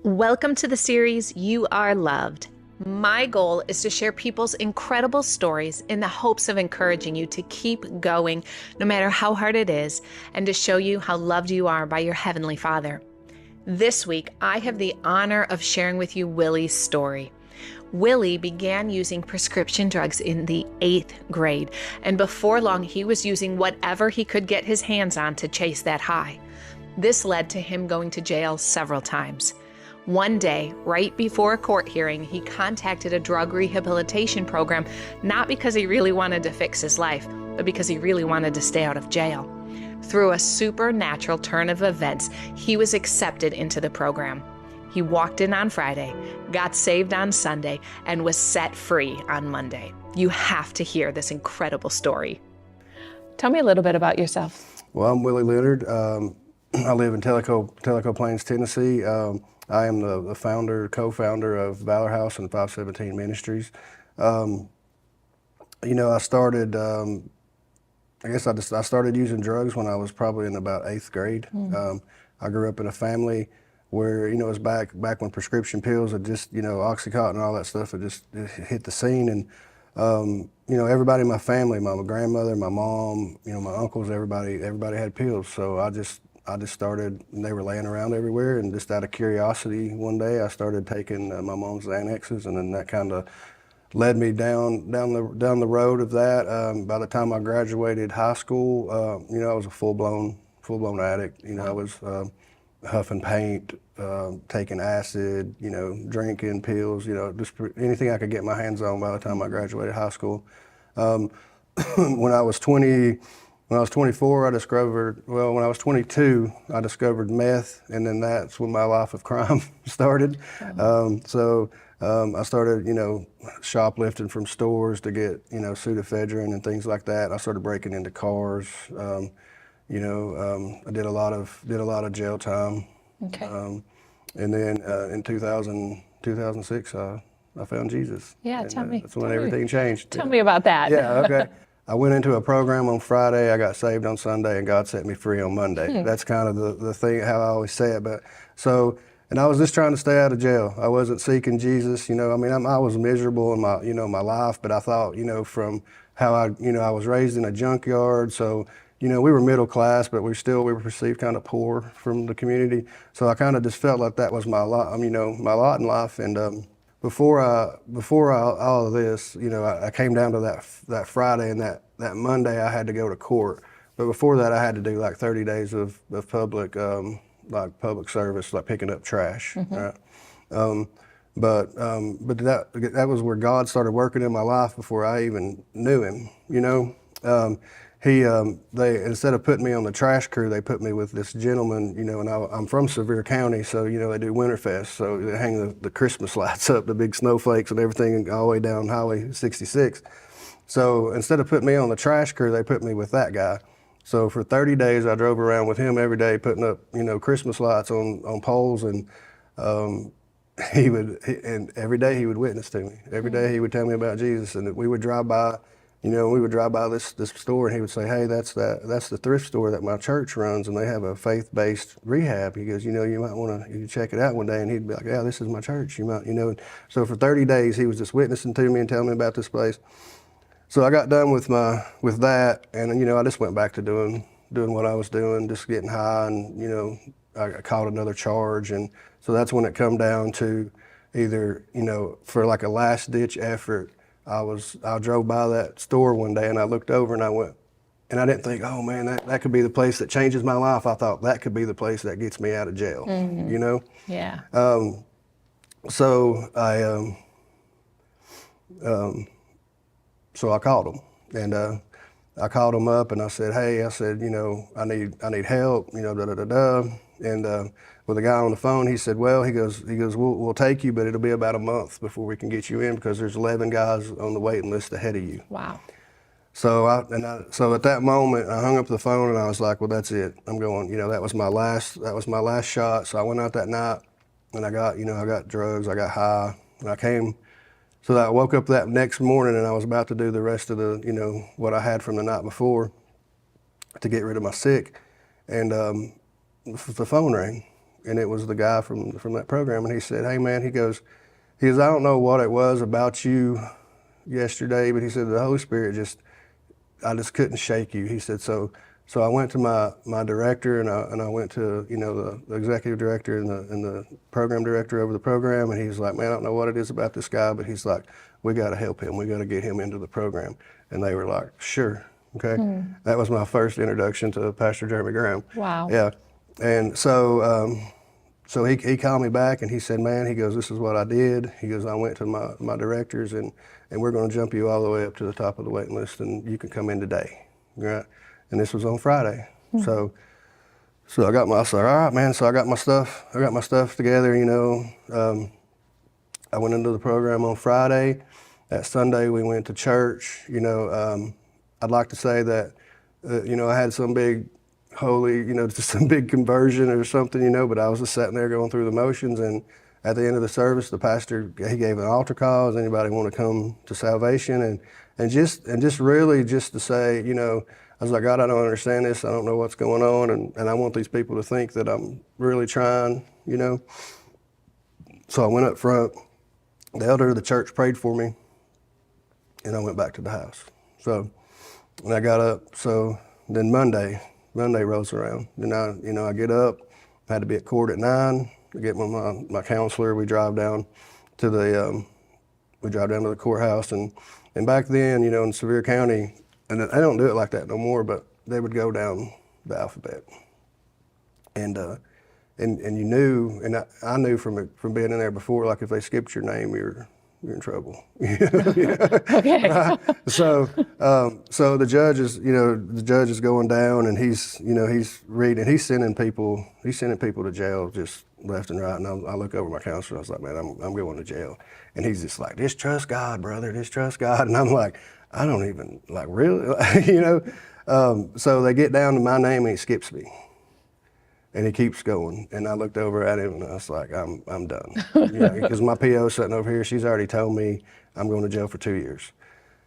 Welcome to the series, You Are Loved. My goal is to share people's incredible stories in the hopes of encouraging you to keep going, no matter how hard it is, and to show you how loved you are by your Heavenly Father. This week, I have the honor of sharing with you Willie's story. Willie began using prescription drugs in the 8th grade, and before long, he was using whatever he could get his hands on to chase that high. This led to him going to jail several times. One day, right before a court hearing, he contacted a drug rehabilitation program, not because he really wanted to fix his life, but because he really wanted to stay out of jail. Through a supernatural turn of events, he was accepted into the program. He walked in on Friday, got saved on Sunday, and was set free on Monday. You have to hear this incredible story. Tell me a little bit about yourself. Well, I'm Willie Leonard. I live in Tellico Plains, Tennessee. I am the co-founder of Valor House and 517 Ministries. I started, I started using drugs when I was probably in about 8th grade. I grew up in a family where, it was back when prescription pills had just, Oxycontin and all that stuff had just hit the scene. And, everybody in my family, my grandmother, my mom, my uncles, everybody had pills. So I just started, and they were laying around everywhere, and just out of curiosity, one day I started taking my mom's Xanaxes, and then that kind of led me down the road of that. By the time I graduated high school, I was a full-blown addict. I was huffing paint, taking acid, drinking pills, just anything I could get my hands on by the time I graduated high school. When I was 24, when I was 22, I discovered meth, and then that's when my life of crime started. I started, shoplifting from stores to get, pseudoephedrine and things like that. I started breaking into cars. I did a lot of jail time. Okay. And then in 2006, I found Jesus. Yeah, and, tell me. That's when everything changed. Tell me about that. Yeah, okay. I went into a program on Friday, I got saved on Sunday, and God set me free on Monday. That's kind of the thing, how I always say it. And I was just trying to stay out of jail. I wasn't seeking Jesus, I was miserable in my life, but I thought, from how I was raised in a junkyard, so, we were middle class, but we were perceived kind of poor from the community. So I kind of just felt like that was my lot, my lot in life. And before all of this, I came down to that Friday, and that Monday I had to go to court. But before that, I had to do like 30 days of public service, like picking up trash. Right? But that was where God started working in my life before I even knew Him. They instead of putting me on the trash crew, they put me with this gentleman, and I'm from Sevier County, so they do Winterfest, so they hang the Christmas lights up, the big snowflakes and everything, all the way down Highway 66. So instead of putting me on the trash crew, they put me with that guy. So for 30 days, I drove around with him every day, putting up Christmas lights on poles, and and every day he would witness to me. Every day he would tell me about Jesus, and we would drive by. We would drive by this store, and he would say, "Hey, that's the thrift store that my church runs, and they have a faith-based rehab." He goes, "You might want to check it out one day." And he'd be like, "Yeah, this is my church. You might, So for 30 days, he was just witnessing to me and telling me about this place. So I got done with that, and I just went back to doing what I was doing, just getting high, and I caught another charge, and so that's when it come down to either for like a last-ditch effort. I drove by that store one day, and I looked over, and I went, and I didn't think, oh man, that could be the place that changes my life. I thought that could be the place that gets me out of jail. Yeah. So I called him, and I called him up, and I said, "Hey," I said, I need help, And with the guy on the phone, he said, "Well," he goes, we'll take you, but it'll be about a month before we can get you in, because there's 11 guys on the waiting list ahead of you." Wow. So at that moment, I hung up the phone, and I was like, "Well, that's it. I'm going." That was my last shot. So I went out that night, and I got drugs, I got high, and I came. So I woke up that next morning, and I was about to do the rest of the, what I had from the night before to get rid of my sick, and the phone rang, and it was the guy from that program, and he said, "Hey man," he goes, I don't know what it was about you yesterday, but he said the Holy Spirit I just couldn't shake you. He said, so I went to my director, and I went to, you know, the executive director and the program director over the program, and he's like, "Man, I don't know what it is about this guy, but he's like, we got to help him. We got to get him into the program." And they were like, "Sure." Okay. That was my first introduction to Pastor Jeremy Graham. Wow. Yeah. And so he called me back, and he said, "Man," he goes, "this is what I did." He goes, "I went to my directors, and we're going to jump you all the way up to the top of the waiting list, and you can come in today." Right. And this was on Friday. So I got I said, "All right, man." So I got my stuff together, you know. I went into the program on Friday. That Sunday we went to church. You know, I'd like to say that, you know, I had some big holy, you know, just some big conversion or something, you know, but I was just sitting there going through the motions. And at the end of the service, the pastor, he gave an altar call. Does anybody want to come to salvation? And just really just to say, you know, I was like, "God, I don't understand this. I don't know what's going on. And I want these people to think that I'm really trying, you know." So I went up front. The elder of the church prayed for me, and I went back to the house. So when I got up, so then Monday rolls around. Then I get up. I had to be at court at 9 to get my counselor. We drive down to the courthouse, and back then, you know, in Sevier County, and I don't do it like that no more, but they would go down the alphabet, and you knew, and I knew from being in there before, like if they skipped your name, you're in trouble. Okay. So the judge is going down, and he's reading, he's sending people to jail just left and right. And I look over my counselor. I was like, "Man, I'm going to jail." And he's just like, "Just trust God, brother. Just trust God." And I'm like, "I don't even, like, really," you know. So they get down to my name, and he skips me. And he keeps going, and I looked over at him, and I was like, "I'm done," you know, because my PO sitting over here, she's already told me I'm going to jail for 2 years.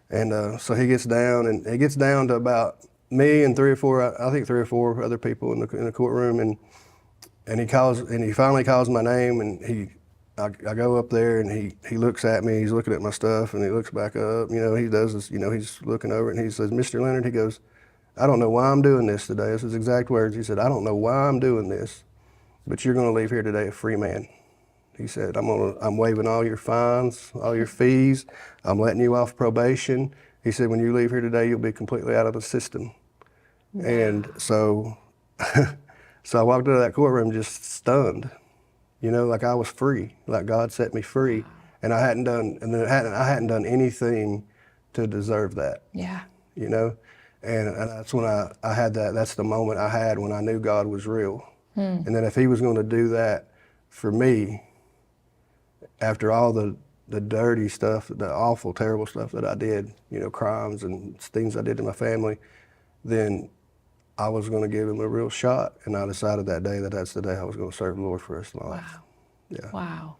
And so he gets down, and it gets down to about me and three or four other people in the courtroom, and he finally calls my name, and I go up there, and he looks at me, he's looking at my stuff, and he looks back up, you know, he does this, you know, he's looking over, and he says, "Mr. Leonard," he goes, "I don't know why I'm doing this today." This is his exact words. He said, "I don't know why I'm doing this, but you're going to leave here today a free man." He said, I'm waiving all your fines, all your fees. I'm letting you off probation." He said, "When you leave here today, you'll be completely out of the system." Wow. And so I walked into that courtroom just stunned, you know, like I was free, like God set me free. Wow. And I hadn't done anything to deserve that. Yeah. You know? And that's when I had that's the moment I had when I knew God was real. And that if he was going to do that for me, after all the dirty stuff, the awful, terrible stuff that I did, you know, crimes and things I did to my family, then I was going to give him a real shot. And I decided that day that's the day I was going to serve the Lord for the rest of my life. Wow. Yeah. Wow.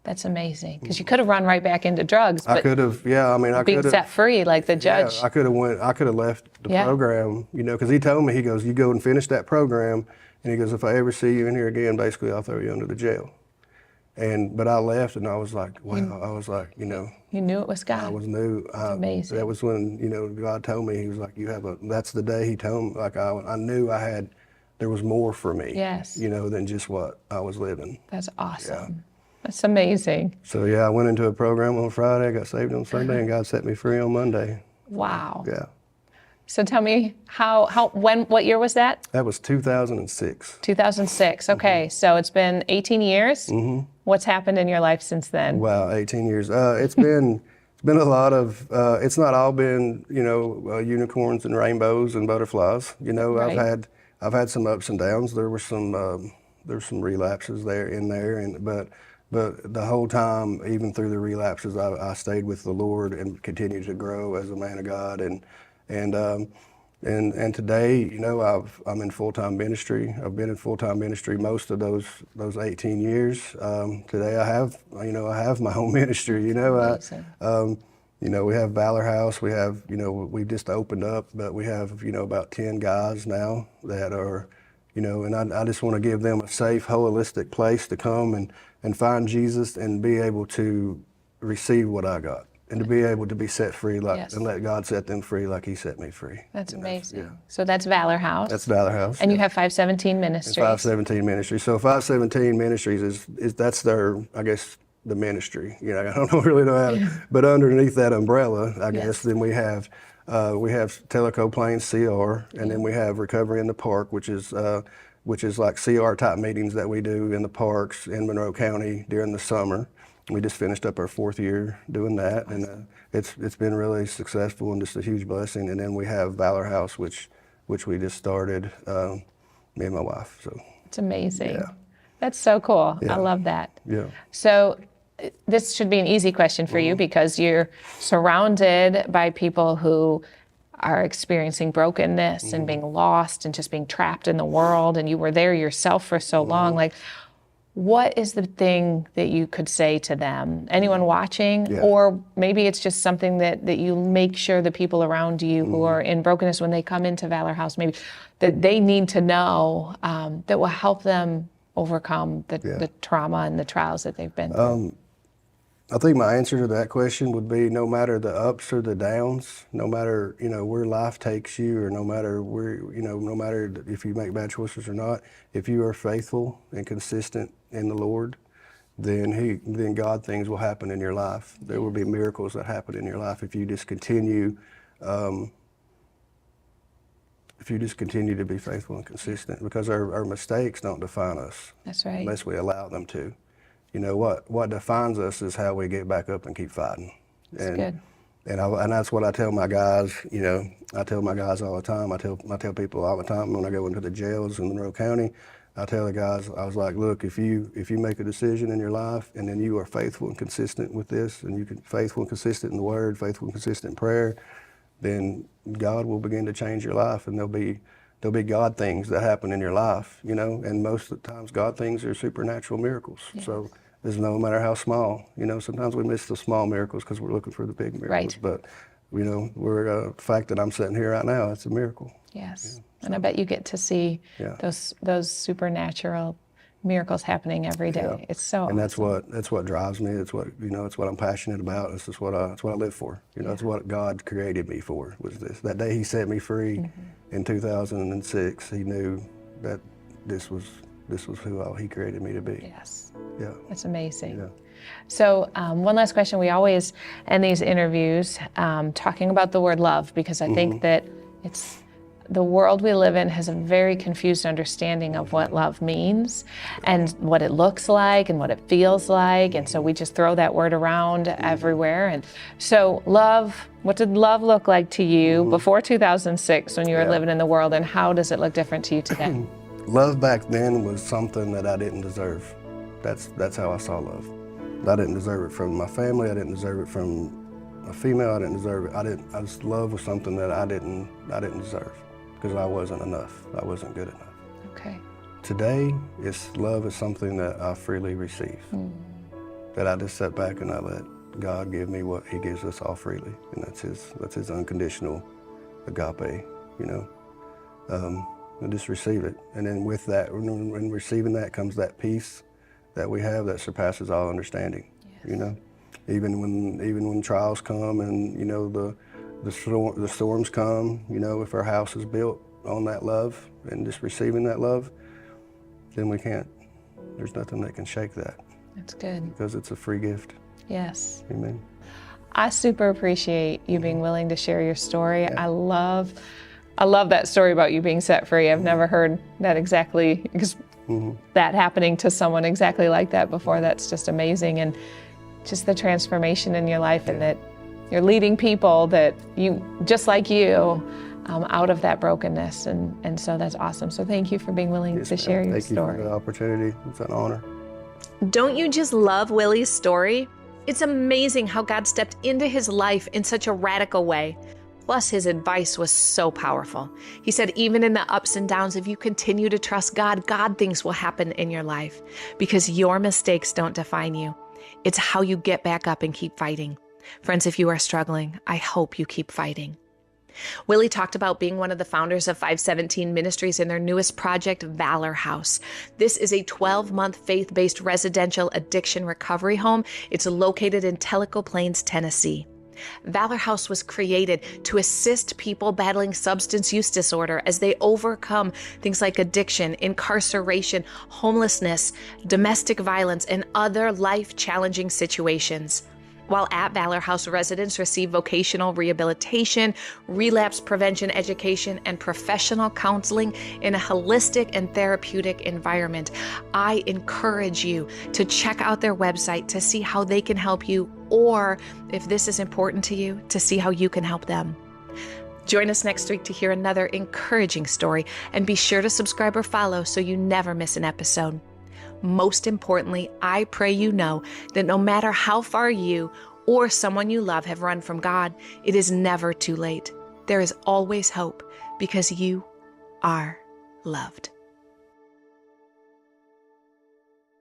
That's amazing. Because you could have run right back into drugs. But I could have, yeah. I mean, I could have being set free, like the judge. Yeah, I could have left the program, you know, because he told me, he goes, "You go and finish that program," and he goes, "If I ever see you in here again, basically I'll throw you under the jail." But I left, and I was like, wow. I was like, you know. You knew it was God. I knew. Amazing. That was when, you know, God told me, he was like, that's the day he told me, like I knew there was more for me. Yes. You know, than just what I was living. That's awesome. Yeah. That's amazing. So yeah, I went into a program on Friday, I got saved on Sunday, and God set me free on Monday. Wow. Yeah. So tell me what year was that? That was 2006. 2006. Okay. So it's been 18 years. Mm-hmm. What's happened in your life since then? Wow, 18 years. It's been a lot of. It's not all been, you know, unicorns and rainbows and butterflies. You know, right. I've had some ups and downs. There were some relapses but the whole time, even through the relapses, I stayed with the Lord and continued to grow as a man of God. And today, you know, I'm in full-time ministry. I've been in full-time ministry most of those 18 years. Today I have my own ministry. You know, you know, we have Valor House. We have, you know, we just opened up, but we have, you know, about 10 guys now that are, And I just want to give them a safe, holistic place to come and find Jesus and be able to receive what I got and to be able to be set free and let God set them free like he set me free. That's amazing. Yeah. So that's Valor House. That's Valor House. And you have 517 Ministries. And 517 Ministries. So 517 Ministries is that's their, I guess, the ministry. I don't really know how to, but underneath that umbrella, I guess, then we have Tellico Plains CR, and then we have Recovery in the Park, which is like CR type meetings that we do in the parks in Monroe County during the summer. We just finished up our 4th year doing that, and it's been really successful and just a huge blessing. And then we have Valor House, which we just started, me and my wife. So it's amazing. Yeah. That's so cool. Yeah. I love that. Yeah. So this should be an easy question for you because you're surrounded by people who are experiencing brokenness and being lost and just being trapped in the world, and you were there yourself for so long. Like, what is the thing that you could say to them? Anyone watching? Yeah. Or maybe it's just something that you make sure the people around you who are in brokenness when they come into Valor House, maybe that they need to know that will help them overcome the trauma and the trials that they've been through? I think my answer to that question would be no matter the ups or the downs, no matter, where life takes you, or no matter where, no matter if you make bad choices or not, if you are faithful and consistent in the Lord, then God things will happen in your life. There will be miracles that happen in your life if you just continue to be faithful and consistent, because our mistakes don't define us. That's right. Unless we allow them to. What defines us is how we get back up and keep fighting. That's good. And that's what I tell my guys. I tell my guys all the time. I tell people all the time when I go into the jails in Monroe County. I tell the guys, I was like, look, if you make a decision in your life and then you are faithful and consistent with this, and you can faithful and consistent in the Word, faithful and consistent in prayer, then God will begin to change your life, and there'll be God things that happen in your life, and most of the times God things are supernatural miracles. Yes. So there's no matter how small, sometimes we miss the small miracles because we're looking for the big miracles. Right. But, the fact that I'm sitting here right now, it's a miracle. Yes. And I bet you get to see those supernatural miracles happening every day. Yeah. It's so and awesome. that's what drives me. It's what it's what I'm passionate about. It's what I live for. It's what God created me for. Was this that day He set me free in 2006? He knew that this was who He created me to be. Yes. Yeah. That's amazing. Yeah. So one last question. We always end these interviews talking about the word love, because I think that the world we live in has a very confused understanding of what love means and what it looks like and what it feels like. And so we just throw that word around everywhere. And so what did love look like to you before 2006 when you were living in the world, and how does it look different to you today? Love back then was something that I didn't deserve. That's how I saw love. I didn't deserve it from my family. I didn't deserve it from a female. I didn't deserve it. Love was something that I didn't deserve, because I wasn't enough. I wasn't good enough. Okay. Today, love is something that I freely receive. That I just sit back and I let God give me what He gives us all freely, and that's His unconditional agape. And just receive it. And then with that, when receiving that comes that peace that we have that surpasses all understanding. Yes. Even when trials come and the storms come, if our house is built on that love and just receiving that love, then there's nothing that can shake that. That's good. Because it's a free gift. Yes. Amen. I super appreciate you being willing to share your story. Yeah. I love that story about you being set free. I've never heard that exactly, that happening to someone exactly like that before. That's just amazing. And just the transformation in your life, and that you're leading people that just like you, out of that brokenness. And so that's awesome. So thank you for being willing to share your story. Thank you for the opportunity. It's an honor. Don't you just love Willie's story? It's amazing how God stepped into his life in such a radical way. Plus, his advice was so powerful. He said, even in the ups and downs, if you continue to trust God, God things will happen in your life, because your mistakes don't define you. It's how you get back up and keep fighting. Friends, if you are struggling, I hope you keep fighting. Willie talked about being one of the founders of 517 Ministries in their newest project, Valor House. This is a 12-month faith-based residential addiction recovery home. It's located in Tellico Plains, Tennessee. Valor House was created to assist people battling substance use disorder as they overcome things like addiction, incarceration, homelessness, domestic violence, and other life-challenging situations. While at Valor House, residents receive vocational rehabilitation, relapse prevention education, and professional counseling in a holistic and therapeutic environment. I encourage you to check out their website to see how they can help you, or if this is important to you, to see how you can help them. Join us next week to hear another encouraging story, and be sure to subscribe or follow so you never miss an episode. Most importantly, I pray you know that no matter how far you or someone you love have run from God, it is never too late. There is always hope because you are loved.